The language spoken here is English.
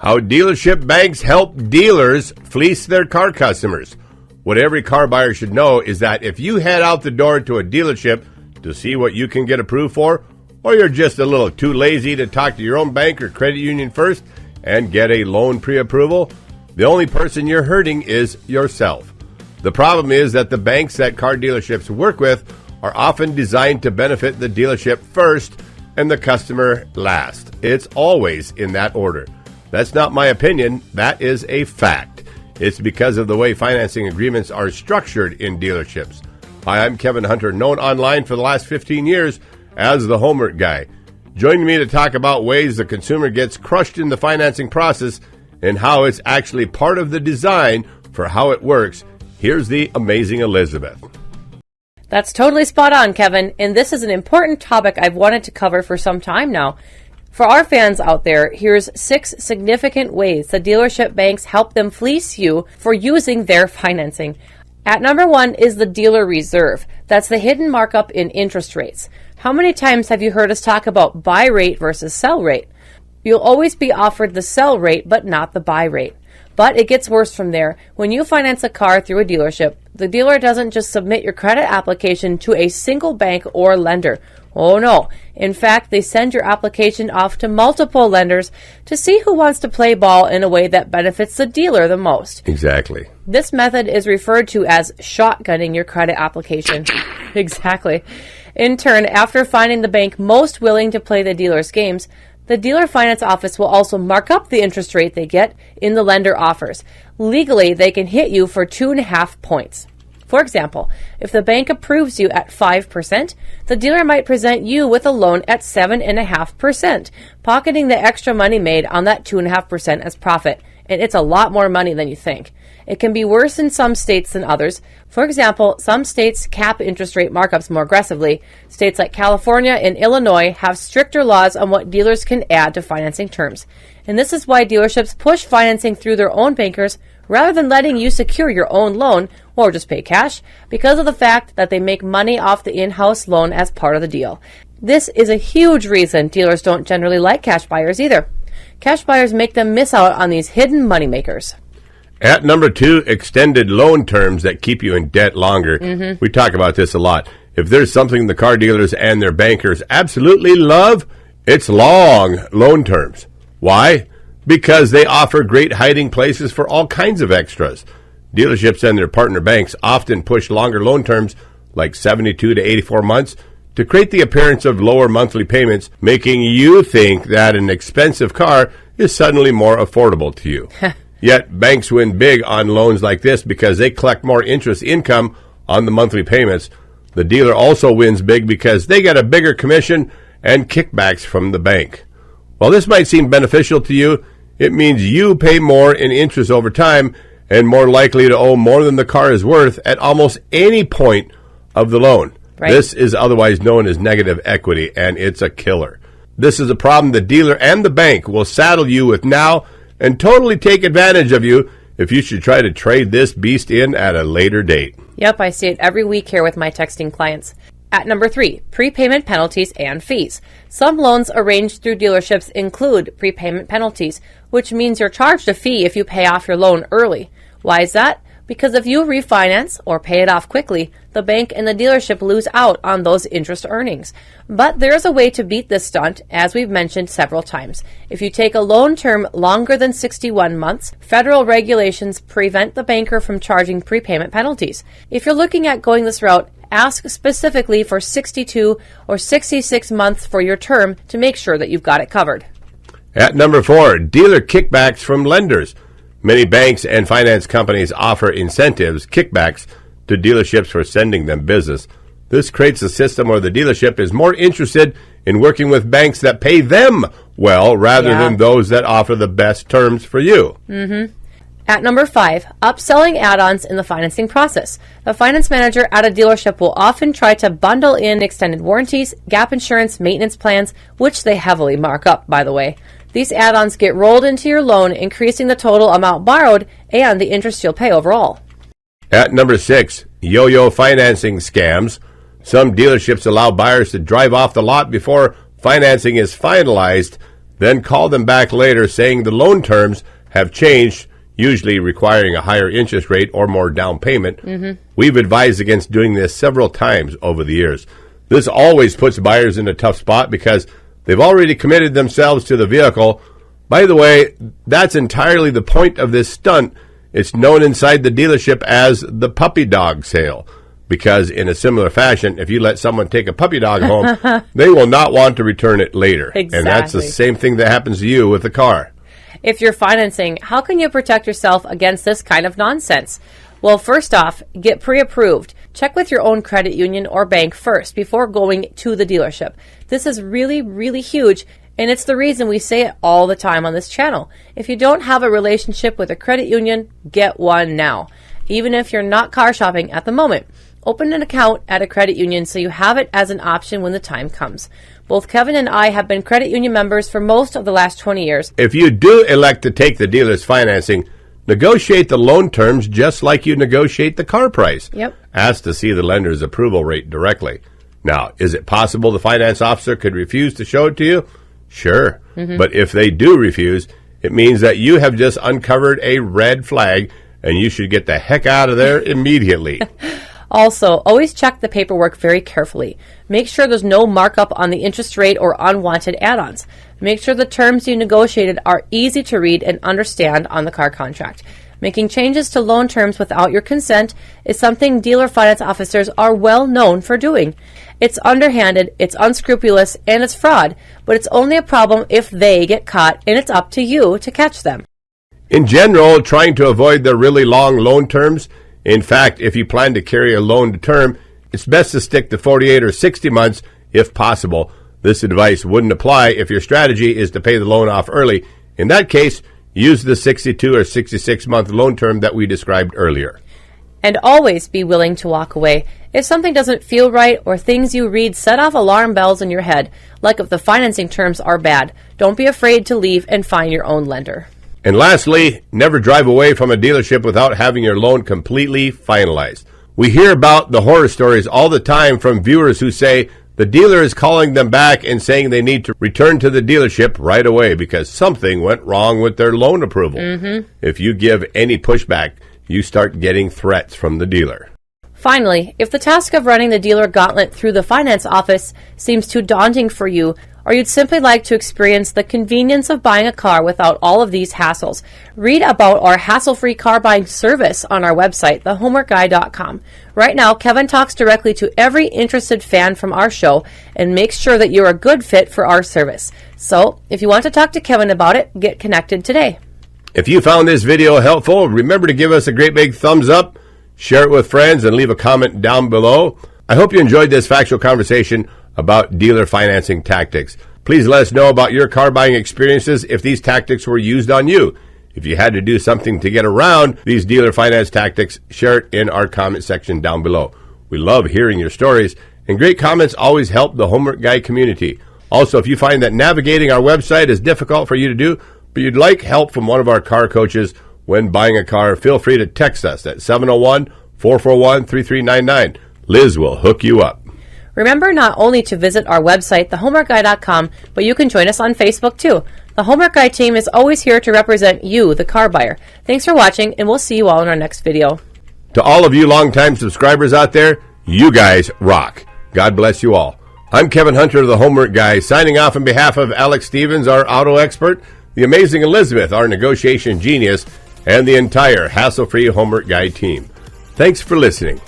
How dealership banks help dealers fleece their car customers. What every car buyer should know is that if you head out the door to a dealership to see what you can get approved for, or you're just a little too lazy to talk to your own bank or credit union first and get a loan pre-approval, the only person you're hurting is yourself. The problem is that the banks that car dealerships work with are often designed to benefit the dealership first and the customer last. It's always in that order. That's not my opinion. That is a fact. It's because of the way financing agreements are structured in dealerships. Hi, I'm Kevin Hunter, known online for the last 15 years as the Homework Guy. Joining me to talk about ways the consumer gets crushed in the financing process and how it's actually part of the design for how it works, here's the amazing Elizabeth. That's totally spot on, Kevin, and this is an important topic I've wanted to cover for some time now. For our fans out there, here's 6 significant ways the dealership banks help them fleece you for using their financing. At number 1 is the dealer reserve. That's the hidden markup in interest rates. How many times have you heard us talk about buy rate versus sell rate? You'll always be offered the sell rate, but not the buy rate. But it gets worse from there. When you finance a car through a dealership, the dealer doesn't just submit your credit application to a single bank or lender. Oh no. In fact, they send your application off to multiple lenders to see who wants to play ball in a way that benefits the dealer the most. Exactly. This method is referred to as shotgunning your credit application. Exactly. In turn, after finding the bank most willing to play the dealer's games, the dealer finance office will also mark up the interest rate they get in the lender offers. Legally, they can hit you for 2.5 points. For example, if the bank approves you at 5%, the dealer might present you with a loan at 7.5%, pocketing the extra money made on that 2.5% as profit. And it's a lot more money than you think. It can be worse in some states than others. For example, some states cap interest rate markups more aggressively. States like California and Illinois have stricter laws on what dealers can add to financing terms. And this is why dealerships push financing through their own bankers rather than letting you secure your own loan or just pay cash, because of the fact that they make money off the in-house loan as part of the deal. This is a huge reason dealers don't generally like cash buyers either. Cash buyers make them miss out on these hidden moneymakers. At number 2, extended loan terms that keep you in debt longer. We talk about this a lot. If there's something the car dealers and their bankers absolutely love, it's long loan terms. Why? Because they offer great hiding places for all kinds of extras. Dealerships and their partner banks often push longer loan terms, like 72 to 84 months, to create the appearance of lower monthly payments, making you think that an expensive car is suddenly more affordable to you. Yet, banks win big on loans like this because they collect more interest income on the monthly payments. The dealer also wins big because they get a bigger commission and kickbacks from the bank. While this might seem beneficial to you, it means you pay more in interest over time and more likely to owe more than the car is worth at almost any point of the loan. Right. This is otherwise known as negative equity, and it's a killer. This is a problem the dealer and the bank will saddle you with now and totally take advantage of you if you should try to trade this beast in at a later date. Yep, I see it every week here with my texting clients. At number 3, prepayment penalties and fees. Some loans arranged through dealerships include prepayment penalties, which means you're charged a fee if you pay off your loan early. Why is that? Because if you refinance or pay it off quickly, the bank and the dealership lose out on those interest earnings. But there is a way to beat this stunt, as we've mentioned several times. If you take a loan term longer than 61 months, federal regulations prevent the banker from charging prepayment penalties. If you're looking at going this route, ask specifically for 62 or 66 months for your term to make sure that you've got it covered. At number 4, dealer kickbacks from lenders. Many banks and finance companies offer incentives, kickbacks, to dealerships for sending them business. This creates a system where the dealership is more interested in working with banks that pay them well rather than those that offer the best terms for you. At number 5, upselling add-ons in the financing process. The finance manager at a dealership will often try to bundle in extended warranties, gap insurance, maintenance plans, which they heavily mark up, by the way. These add-ons get rolled into your loan, increasing the total amount borrowed and the interest you'll pay overall. At number 6, yo-yo financing scams. Some dealerships allow buyers to drive off the lot before financing is finalized. then call them back later saying the loan terms have changed, usually requiring a higher interest rate or more down payment. We've advised against doing this several times over the years. This always puts buyers in a tough spot because they've already committed themselves to the vehicle. By the way, that's entirely the point of this stunt. It's known inside the dealership as the puppy dog sale, because in a similar fashion, if you let someone take a puppy dog home, they will not want to return it later. Exactly. And that's the same thing that happens to you with the car. If you're financing, how can you protect yourself against this kind of nonsense? Well, first off, get pre-approved. Check with your own credit union or bank first before going to the dealership. This is really, really huge, and it's the reason we say it all the time on this channel. If you don't have a relationship with a credit union, get one now. Even if you're not car shopping at the moment, open an account at a credit union so you have it as an option when the time comes. Both Kevin and I have been credit union members for most of the last 20 years. If you do elect to take the dealer's financing, negotiate the loan terms just like you negotiate the car price. Yep. Ask to see the lender's approval rate directly. Now, is it possible the finance officer could refuse to show it to you? Sure. But if they do refuse, it means that you have just uncovered a red flag and you should get the heck out of there immediately. Also, always check the paperwork very carefully. Make sure there's no markup on the interest rate or unwanted add-ons. Make sure the terms you negotiated are easy to read and understand on the car contract. Making changes to loan terms without your consent is something dealer finance officers are well known for doing. It's underhanded, it's unscrupulous, and it's fraud, but it's only a problem if they get caught, and it's up to you to catch them. In general, trying to avoid the really long loan terms. In fact, if you plan to carry a loan to term, it's best to stick to 48 or 60 months if possible. This advice wouldn't apply if your strategy is to pay the loan off early. In that case, use the 62 or 66-month loan term that we described earlier. And always be willing to walk away. If something doesn't feel right or things you read set off alarm bells in your head, like if the financing terms are bad, don't be afraid to leave and find your own lender. And lastly, never drive away from a dealership without having your loan completely finalized. We hear about the horror stories all the time from viewers who say the dealer is calling them back and saying they need to return to the dealership right away because something went wrong with their loan approval. If you give any pushback, you start getting threats from the dealer. Finally, if the task of running the dealer gauntlet through the finance office seems too daunting for you, or you'd simply like to experience the convenience of buying a car without all of these hassles, read about our hassle-free car buying service on our website, thehomeworkguy.com. Right now, Kevin talks directly to every interested fan from our show and makes sure that you're a good fit for our service. So, if you want to talk to Kevin about it, get connected today. If you found this video helpful, remember to give us a great big thumbs up, share it with friends, and leave a comment down below. I hope you enjoyed this factual conversation about dealer financing tactics. Please let us know about your car buying experiences if these tactics were used on you. If you had to do something to get around these dealer finance tactics, share it in our comment section down below. We love hearing your stories, and great comments always help the Homework Guy community. Also, if you find that navigating our website is difficult for you to do, but you'd like help from one of our car coaches when buying a car, feel free to text us at 701-441-3399. Liz will hook you up. Remember not only to visit our website, thehomeworkguy.com, but you can join us on Facebook too. The Homework Guy team is always here to represent you, the car buyer. Thanks for watching, and we'll see you all in our next video. To all of you longtime subscribers out there, you guys rock. God bless you all. I'm Kevin Hunter of the Homework Guy, signing off on behalf of Alex Stevens, our auto expert, the amazing Elizabeth, our negotiation genius, and the entire hassle-free Homework Guy team. Thanks for listening.